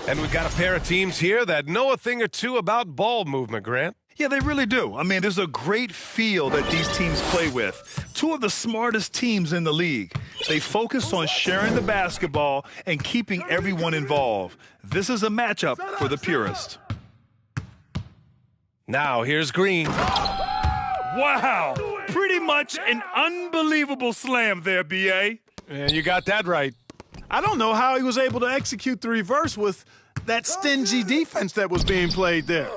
And we've got a pair of teams here that know a thing or two about ball movement, Grant. Yeah, they really do. I mean, there's a great feel that these teams play with. Two of the smartest teams in the league. They focus on sharing the basketball and keeping everyone involved. This is a matchup for the purist. Now, here's Green. Wow! Pretty much an unbelievable slam there, B.A. And you got that right. I don't know how he was able to execute the reverse with that stingy defense that was being played there.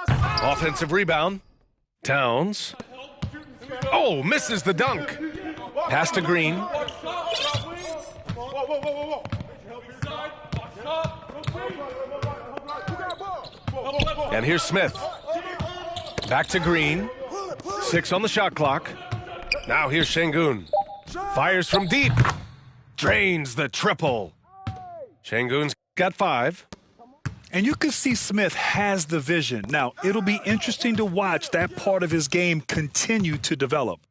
Offensive rebound. Towns. Oh, misses the dunk. Pass to Green. And here's Smith. Back to Green. 6 on the shot clock. Now here's Sengun. Fires from deep. Drains the triple. Sengun's got 5. And you can see Smith has the vision. Now, it'll be interesting to watch that part of his game continue to develop.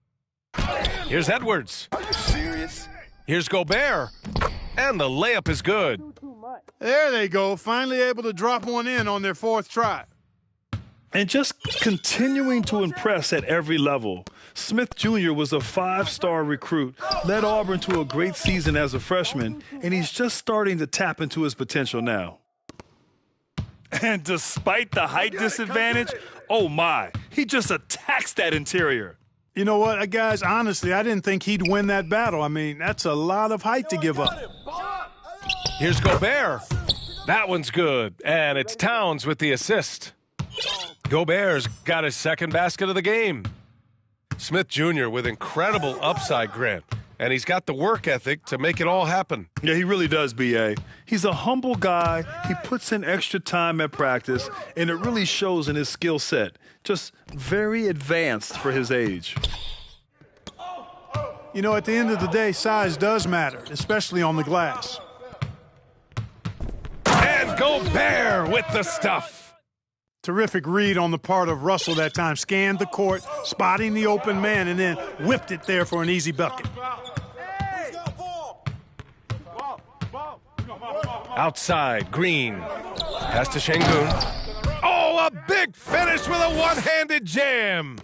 Here's Edwards. Are you serious? Here's Gobert. And the layup is good. There they go, finally able to drop one in on their 4th try. And just continuing to impress at every level. Smith Jr. was a 5-star recruit, led Auburn to a great season as a freshman, and he's just starting to tap into his potential now. And despite the height disadvantage, oh my, he just attacks that interior. You know what, guys, honestly, I didn't think he'd win that battle. I mean, that's a lot of height to give up. Here's Gobert. That one's good, and it's Towns with the assist. Gobert's got his 2nd basket of the game. Smith Jr. with incredible upside, Grant, and he's got the work ethic to make it all happen. Yeah, he really does, B.A. He's a humble guy. He puts in extra time at practice, and it really shows in his skill set. Just very advanced for his age. You know, at the end of the day, size does matter, especially on the glass. And Gobert with the stuff. Terrific read on the part of Russell that time. Scanned the court, spotting the open man, and then whipped it there for an easy bucket. Outside, Green. Pass to Sengun. Oh, a big finish with a one-handed jam.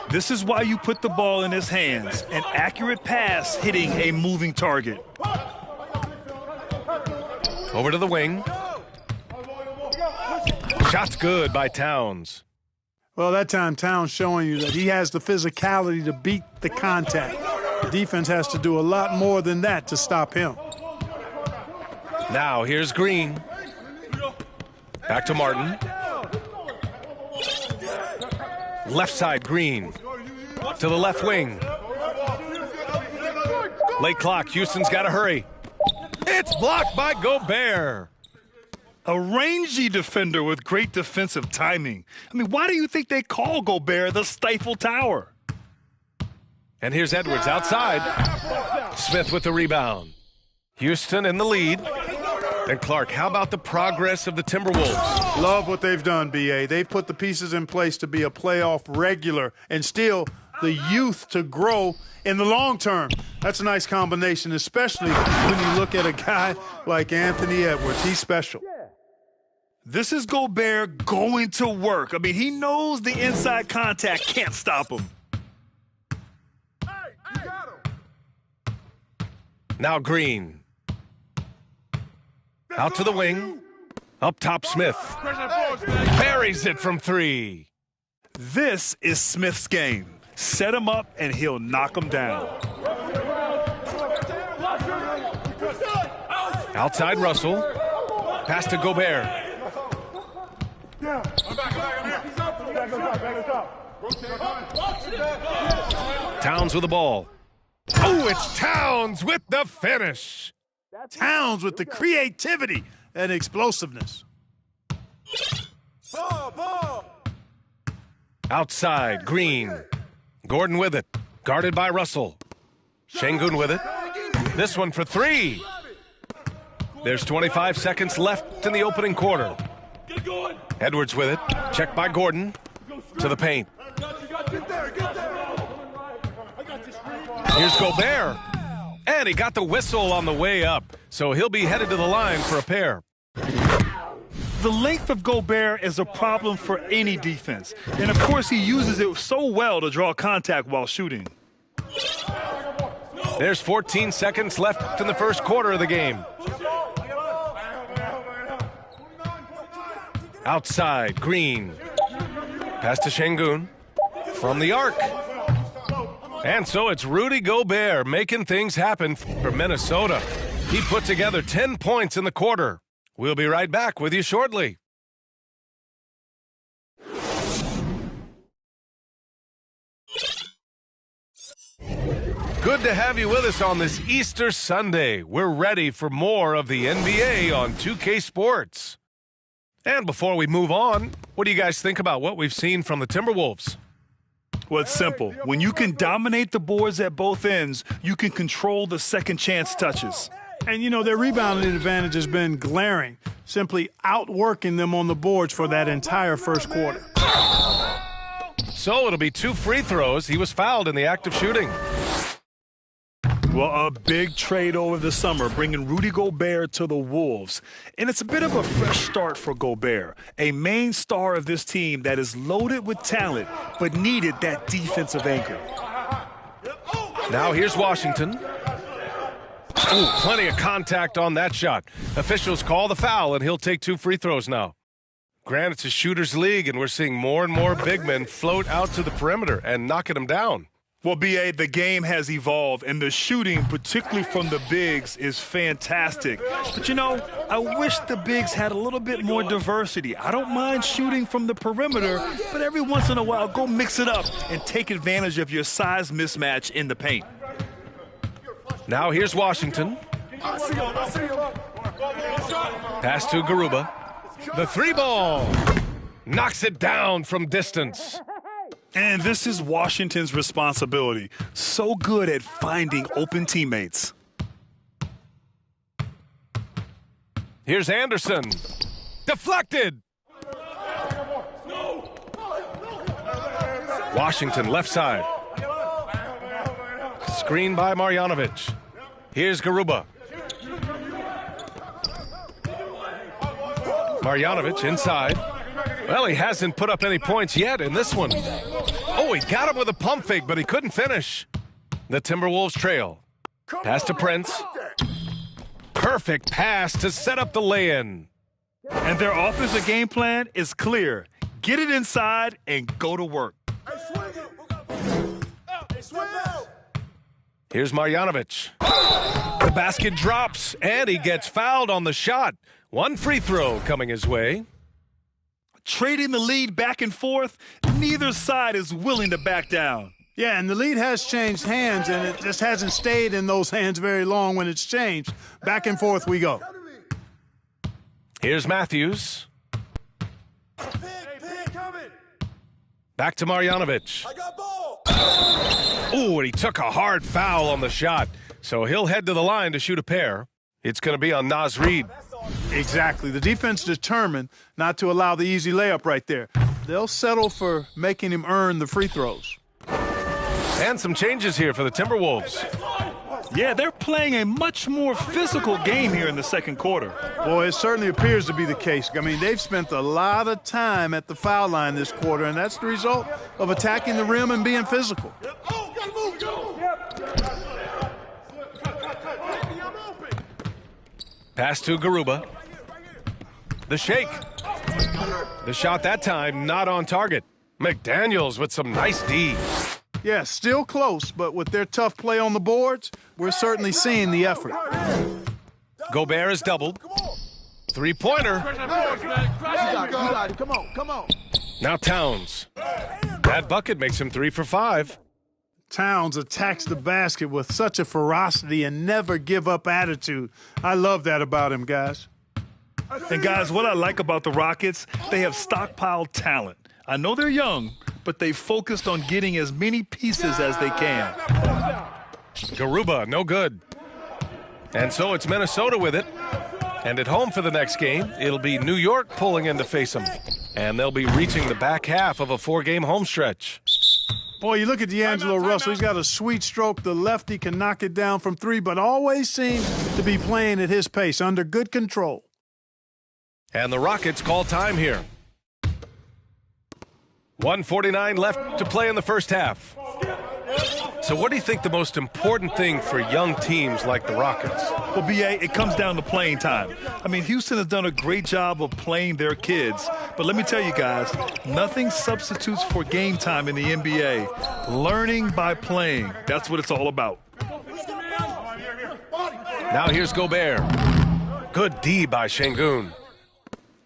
This is why you put the ball in his hands. An accurate pass hitting a moving target. Over to the wing. Shot's good by Towns. Well, that time Towns showing you that he has the physicality to beat the contact. The defense has to do a lot more than that to stop him. Now here's Green. Back to Martin. Left side, Green. To the left wing. Late clock. Houston's got to hurry. It's blocked by Gobert. A rangy defender with great defensive timing. I mean, why do you think they call Gobert the Stifle Tower? And here's Edwards outside. Smith with the rebound. Houston in the lead. And Clark, how about the progress of the Timberwolves? Love what they've done, B.A. They've put the pieces in place to be a playoff regular and still the youth to grow in the long term. That's a nice combination, especially when you look at a guy like Anthony Edwards. He's special. This is Gobert going to work. I mean, he knows the inside contact can't stop him. Now Green. Out to the wing. Up top, Smith. Buries it from 3. This is Smith's game. Set him up, and he'll knock him down. Outside Russell. Pass to Gobert. Towns with the ball. Oh, it's Towns with the finish. Towns with the creativity and explosiveness. Outside, Green. Gordon with it. Guarded by Russell. Şengün with it. This one for three. There's 25 seconds left in the opening quarter. Edwards with it. Checked by Gordon. To the paint. Here's Gobert. And he got the whistle on the way up. So he'll be headed to the line for a pair. The length of Gobert is a problem for any defense. And, of course, he uses it so well to draw contact while shooting. There's 14 seconds left in the first quarter of the game. Outside, Green. Pass to Şengün. From the arc. And so it's Rudy Gobert making things happen for Minnesota. He put together 10 points in the quarter. We'll be right back with you shortly. Good to have you with us on this Easter Sunday. We're ready for more of the NBA on 2K Sports. And before we move on, what do you guys think about what we've seen from the Timberwolves? Well, it's simple. When you can dominate the boards at both ends, you can control the second chance touches. And, you know, their rebounding advantage has been glaring, simply outworking them on the boards for that entire first quarter. So it'll be 2 free throws. He was fouled in the act of shooting. Well, a big trade over the summer, bringing Rudy Gobert to the Wolves. And it's a bit of a fresh start for Gobert, a main star of this team that is loaded with talent but needed that defensive anchor. Now here's Washington. Ooh, plenty of contact on that shot. Officials call the foul, and he'll take 2 free throws now. Granted, it's a shooter's league, and we're seeing more and more big men float out to the perimeter and knocking them down. Well, B.A., the game has evolved, and the shooting, particularly from the bigs, is fantastic. But, you know, I wish the bigs had a little bit more diversity. I don't mind shooting from the perimeter, but every once in a while, go mix it up and take advantage of your size mismatch in the paint. Now here's Washington. Pass to Garuba. The 3-ball. Knocks it down from distance. And this is Washington's responsibility. So good at finding open teammates. Here's Anderson. Deflected. Washington left side. Screen by Marjanovic. Here's Garuba. Marjanovic inside. Well, he hasn't put up any points yet in this one. Oh, he got him with a pump fake, but he couldn't finish. The Timberwolves trail. Pass to Prince. Perfect pass to set up the lay-in. And their offensive game plan is clear. Get it inside and go to work. Here's Marjanovic. The basket drops, and he gets fouled on the shot. 1 free throw coming his way. Trading the lead back and forth, neither side is willing to back down. Yeah, and the lead has changed hands, and it just hasn't stayed in those hands very long when it's changed. Back and forth we go. Here's Matthews. Back to Marjanovic. Ooh, and he took a hard foul on the shot. So he'll head to the line to shoot a pair. It's going to be on Naz Reid. Exactly. The defense determined not to allow the easy layup right there. They'll settle for making him earn the free throws. And some changes here for the Timberwolves. Yeah, they're playing a much more physical game here in the second quarter. Well, it certainly appears to be the case. I mean, they've spent a lot of time at the foul line this quarter, and that's the result of attacking the rim and being physical. Pass to Garuba. The shake. The shot that time not on target. McDaniels with some nice D. Yeah, still close, but with their tough play on the boards, we're certainly seeing the effort. Gobert is doubled. 3-pointer. Come on. Now Towns. That bucket makes him 3 for 5. Towns attacks the basket with such a ferocity and never give up attitude. I love that about him, guys. And guys, what I like about the Rockets, they have stockpiled talent. I know they're young, but they focused on getting as many pieces as they can. Garuba, no good. And so it's Minnesota with it. And at home for the next game, it'll be New York pulling in to face them. And they'll be reaching the back half of a 4-game home stretch. Boy, you look at D'Angelo Russell. He's got a sweet stroke. The lefty can knock it down from 3, but always seems to be playing at his pace, under good control. And the Rockets call time here. 1:49 left to play in the first half. So what do you think the most important thing for young teams like the Rockets? Well, B.A., it comes down to playing time. I mean, Houston has done a great job of playing their kids. But let me tell you guys, nothing substitutes for game time in the NBA. Learning by playing. That's what it's all about. Now here's Gobert. Good D by Şengün.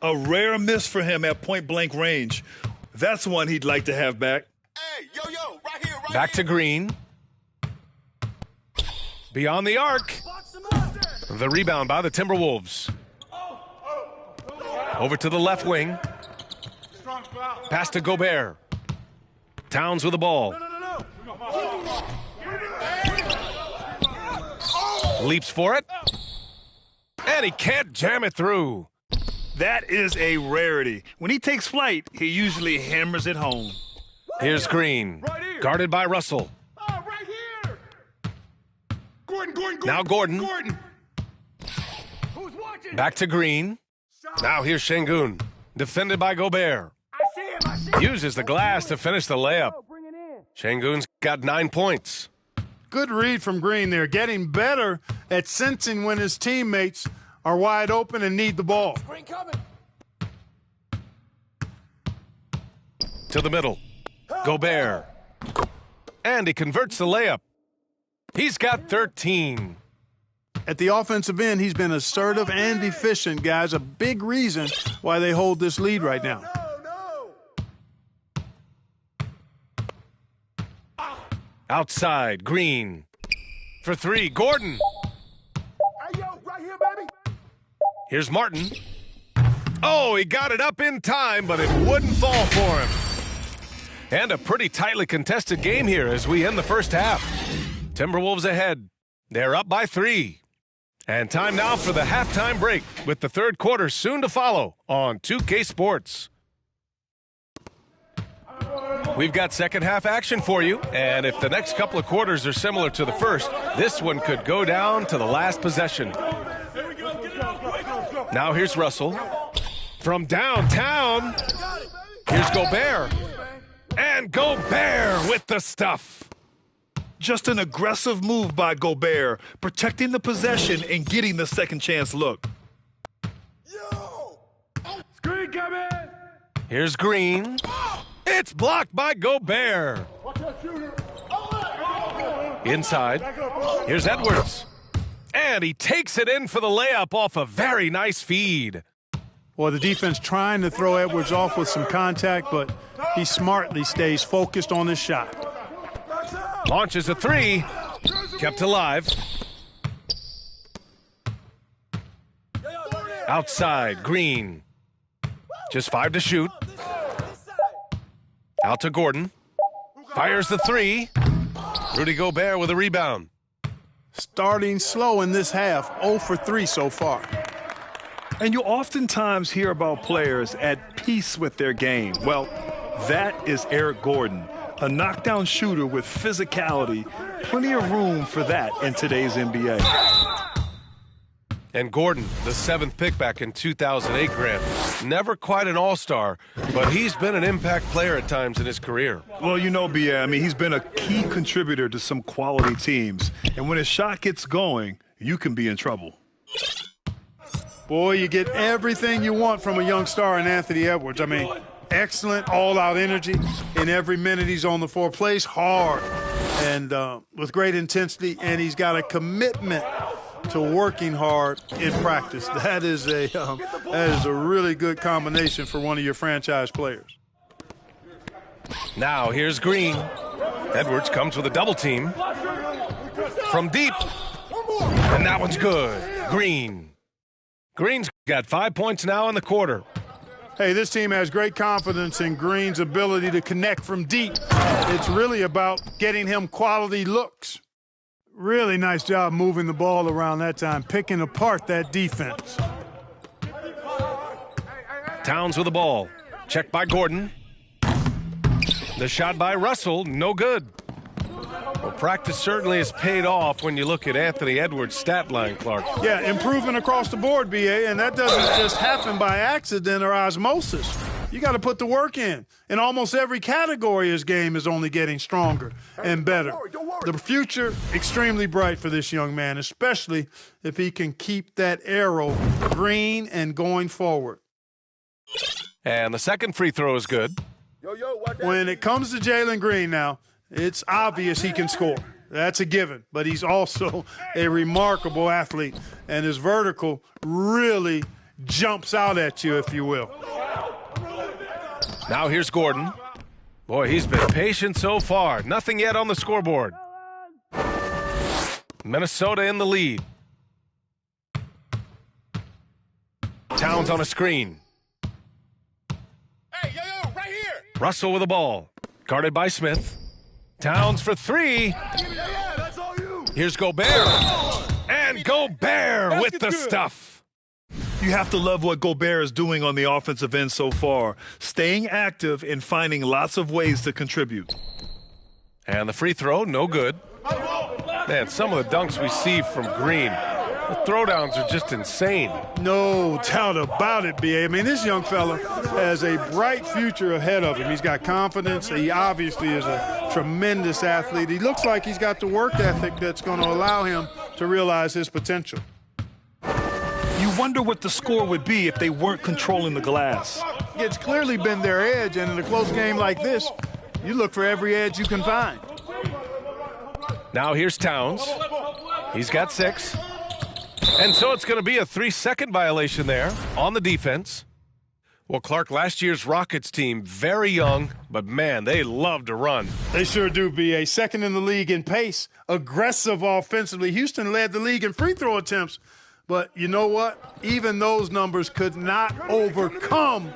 A rare miss for him at point-blank range. That's one he'd like to have back. Hey, yo, right here, Back to Green. Beyond the arc. The rebound by the Timberwolves. Over to the left wing. Pass to Gobert. Towns with the ball. Leaps for it. And he can't jam it through. That is a rarity. When he takes flight, he usually hammers it home. Here's Green. Guarded by Russell. right here. Gordon. Now Gordon. Who's watching? Back to Green. Now here's Şengün. Defended by Gobert. I see him. Uses the glass to finish the layup. Şengün's got 9 points. Good read from Green there, getting better at sensing when his teammates are wide open and need the ball. Green coming. To the middle. Gobert. And he converts the layup. He's got 13. At the offensive end, he's been assertive and efficient, guys. A big reason why they hold this lead right now. Outside, Green. For 3, Gordon. Hey, yo, right here, baby. Here's Martin. Oh, he got it up in time, but it wouldn't fall for him. And a pretty tightly contested game here as we end the first half. Timberwolves ahead. They're up by 3. And time now for the halftime break, with the third quarter soon to follow on 2K Sports. We've got second half action for you, and if the next couple of quarters are similar to the first, this one could go down to the last possession. Now here's Russell. From downtown, here's Gobert. And Gobert with the stuff. Just an aggressive move by Gobert, protecting the possession and getting the second chance look. Screen coming. Here's Green. It's blocked by Gobert. Inside. Here's Edwards. And he takes it in for the layup off a very nice feed. Well, the defense trying to throw Edwards off with some contact, but he smartly stays focused on his shot. Launches a 3. Kept alive. Outside, Green. Just 5 to shoot. Out to Gordon. Fires the 3. Rudy Gobert with a rebound. Starting slow in this half, 0 for 3 so far. And you oftentimes hear about players at peace with their game. Well, that is Eric Gordon, a knockdown shooter with physicality. Plenty of room for that in today's NBA. And Gordon, the 7th pick back in 2008, Grant. Never quite an all-star, but he's been an impact player at times in his career. Well, you know, B.A., I mean, he's been a key contributor to some quality teams. And when his shot gets going, you can be in trouble. Boy, you get everything you want from a young star in Anthony Edwards. I mean, excellent all-out energy in every minute he's on the floor. Plays hard and with great intensity, and he's got a commitment to working hard in practice. That is a really good combination for one of your franchise players. Now here's Green. Edwards comes with a double team. From deep. And that one's good. Green's got 5 points now in the quarter. Hey, this team has great confidence in Green's ability to connect from deep. It's really about getting him quality looks. Really nice job moving the ball around that time, picking apart that defense. Towns with the ball. Checked by Gordon. The shot by Russell, no good. Well, practice certainly has paid off when you look at Anthony Edwards' stat line, Clark. Yeah, improvement across the board, BA, and that doesn't just happen by accident or osmosis. You got to put the work in. In almost every category, his game is only getting stronger and better. The future, extremely bright for this young man, especially if he can keep that arrow green and going forward. And the second free throw is good. When it comes to Jalen Green now, it's obvious he can score. That's a given. But he's also a remarkable athlete, and his vertical really jumps out at you, if you will. Now here's Gordon. Boy, he's been patient so far. Nothing yet on the scoreboard. Minnesota in the lead. Towns on a screen. Hey, yo, right here. Russell with the ball. Guarded by Smith. Towns for three. Yeah, that's all you. Here's Gobert. And Gobert with the stuff. You have to love what Gobert is doing on the offensive end so far, staying active and finding lots of ways to contribute. And the free throw, no good. Man, some of the dunks we see from Green, the throwdowns are just insane. No doubt about it, B.A. I mean, this young fella has a bright future ahead of him. He's got confidence. He obviously is a tremendous athlete. He looks like he's got the work ethic that's going to allow him to realize his potential. You wonder what the score would be if they weren't controlling the glass. It's clearly been their edge, and in a close game like this, you look for every edge you can find. Now here's Towns. He's got 6. And so it's going to be a 3-second violation there on the defense. Well, Clark, last year's Rockets team, very young, but man, they love to run. They sure do, B.A. Second in the league in pace, aggressive offensively. Houston led the league in free throw attempts. But you know what? Even those numbers could not overcome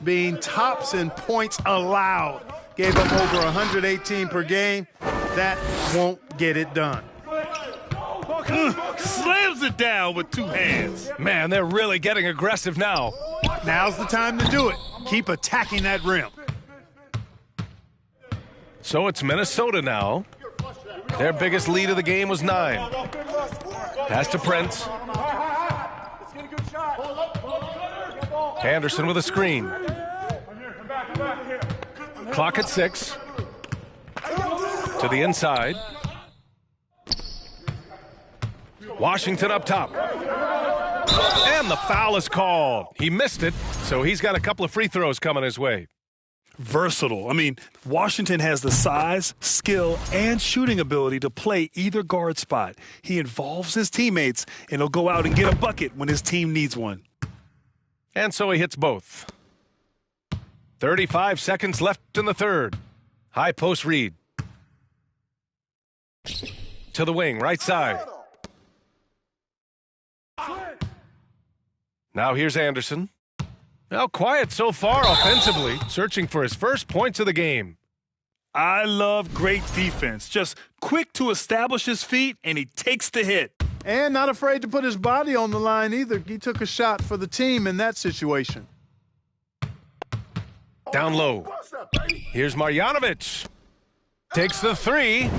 being tops in points allowed. Gave up over 118 per game. That won't get it done. Slams it down with 2 hands. Man, they're really getting aggressive now. Now's the time to do it. Keep attacking that rim. So it's Minnesota now. Their biggest lead of the game was 9. Pass to Prince. Anderson with a screen. Clock at 6. To the inside. Washington up top. And the foul is called. He missed it, so he's got a couple of free throws coming his way. Versatile. I mean, Washington has the size, skill, and shooting ability to play either guard spot. He involves his teammates, and he'll go out and get a bucket when his team needs one. And so he hits both. 35 seconds left in the third. High post read. To the wing, right side. Now here's Anderson. Now quiet so far offensively, searching for his first points of the game. I love great defense. Just quick to establish his feet, and he takes the hit. And not afraid to put his body on the line either. He took a shot for the team in that situation. Down low. Here's Marjanovic. Takes the 3.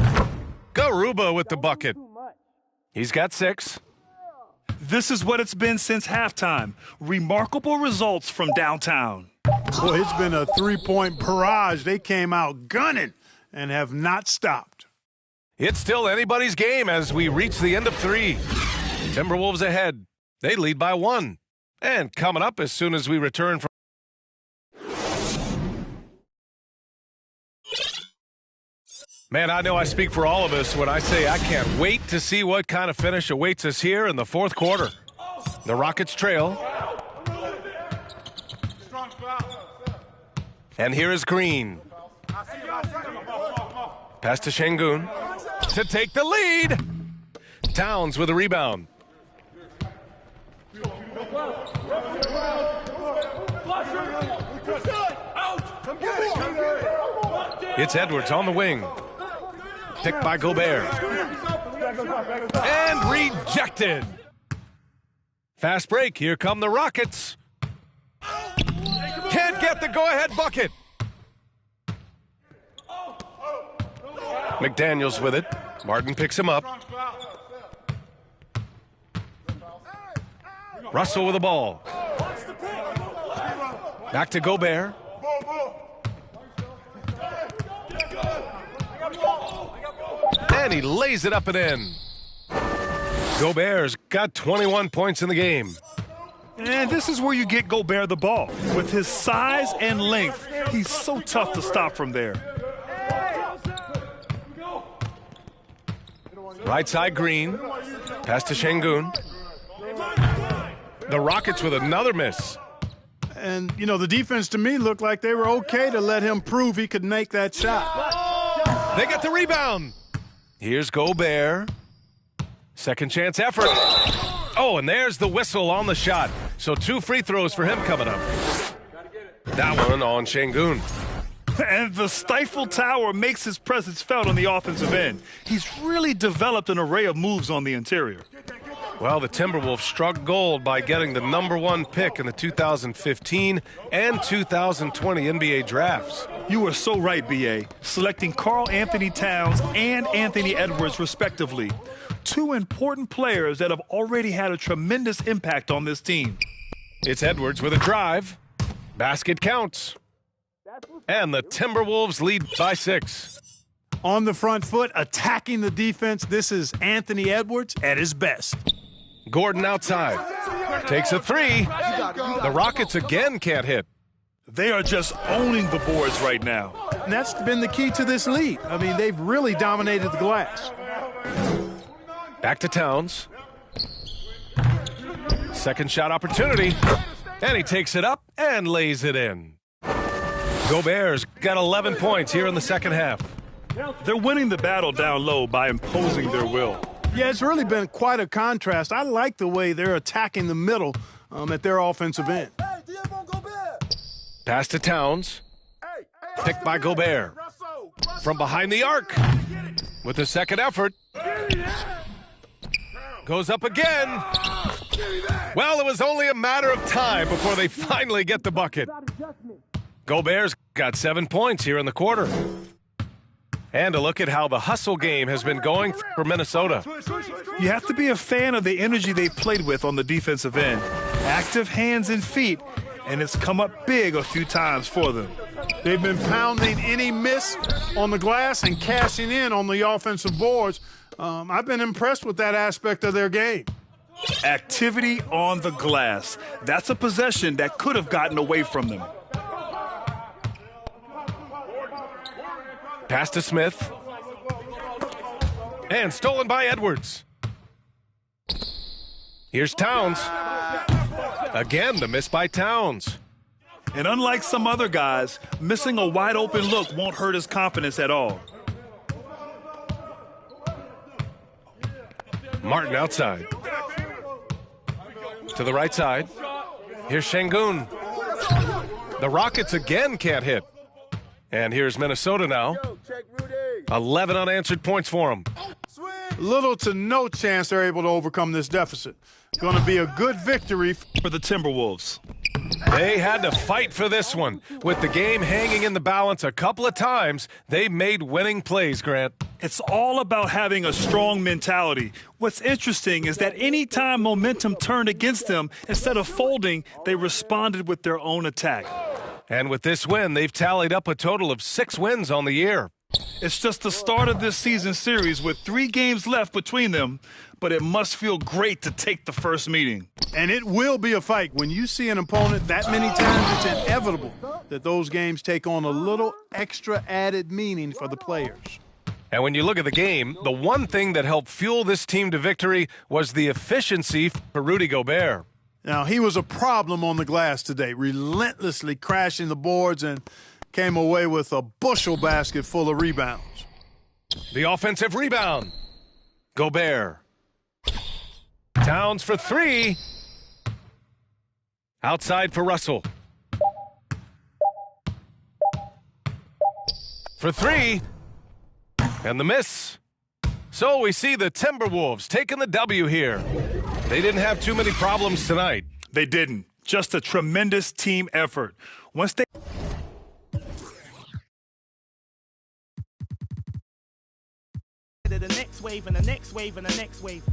Garuba with the bucket. He's got 6. This is what it's been since halftime. Remarkable results from downtown. Boy, it's been a three-point barrage. They came out gunning and have not stopped. It's still anybody's game as we reach the end of 3. Timberwolves ahead. They lead by 1. And coming up as soon as we return from Man, I know I speak for all of us when I say I can't wait to see what kind of finish awaits us here in the fourth quarter. The Rockets trail. And here is Green. Pass to Şengün to take the lead. Towns with a rebound. It's Edwards on the wing. Picked by Gobert. And rejected. Fast break. Here come the Rockets. Can't get the go-ahead bucket. McDaniels with it. Martin picks him up. Russell with the ball. Back to Gobert. And he lays it up and in. Gobert's got 21 points in the game. And this is where you get Gobert the ball. With his size and length, he's so tough to stop from there. Right side Green. Pass to Şengün. The Rockets with another miss. And, you know, the defense to me looked like they were okay to let him prove he could make that shot. They get the rebound. Here's Gobert. Second chance effort. Oh, and there's the whistle on the shot. So 2 free throws for him coming up. That one on Şengün. And the Stifle Tower makes his presence felt on the offensive end. He's really developed an array of moves on the interior. Well, the Timberwolves struck gold by getting the #1 pick in the 2015 and 2020 NBA drafts. You were so right, B.A., selecting Karl Anthony Towns and Anthony Edwards, respectively. 2 important players that have already had a tremendous impact on this team. It's Edwards with a drive. Basket counts. And the Timberwolves lead by 6. On the front foot, attacking the defense, this is Anthony Edwards at his best. Gordon outside. Takes a 3. The Rockets again can't hit. They are just owning the boards right now. And that's been the key to this lead. I mean, they've really dominated the glass. Back to Towns. Second shot opportunity. And he takes it up and lays it in. Gobert's got 11 points here in the second half. They're winning the battle down low by imposing their will. Yeah, it's really been quite a contrast. I like the way they're attacking the middle at their offensive end. Pass to Towns. Picked by Gobert. From behind the arc. With the second effort. Goes up again. Well, it was only a matter of time before they finally get the bucket. Gobert's got 7 points here in the quarter. And a look at how the hustle game has been going for Minnesota. You have to be a fan of the energy they've played with on the defensive end. Active hands and feet, and it's come up big a few times for them. They've been pounding any miss on the glass and cashing in on the offensive boards. I've been impressed with that aspect of their game. Activity on the glass. That's a possession that could have gotten away from them. Pass to Smith. And stolen by Edwards. Here's Towns. Again, the miss by Towns. And unlike some other guys, missing a wide open look won't hurt his confidence at all. Martin outside. To the right side. Here's Şengün. The Rockets again can't hit. And here's Minnesota now. 11 unanswered points for them. Little to no chance they're able to overcome this deficit. Going to be a good victory For the Timberwolves. They had to fight for this one. With the game hanging in the balance a couple of times, they made winning plays, Grant. It's all about having a strong mentality. What's interesting is that anytime momentum turned against them, instead of folding, they responded with their own attack. And with this win, they've tallied up a total of 6 wins on the year. It's just the start of this season series with 3 games left between them, but it must feel great to take the first meeting. And it will be a fight. When you see an opponent that many times, it's inevitable that those games take on a little extra added meaning for the players. And when you look at the game, the one thing that helped fuel this team to victory was the efficiency for Rudy Gobert. Now, he was a problem on the glass today, relentlessly crashing the boards and came away with a bushel basket full of rebounds. The offensive rebound. Gobert. Towns for 3. Outside for Russell. for three. And the miss. So we see the Timberwolves taking the W here. They didn't have too many problems tonight. They didn't. Just a tremendous team effort. Once they the next wave and the next wave and the next wave.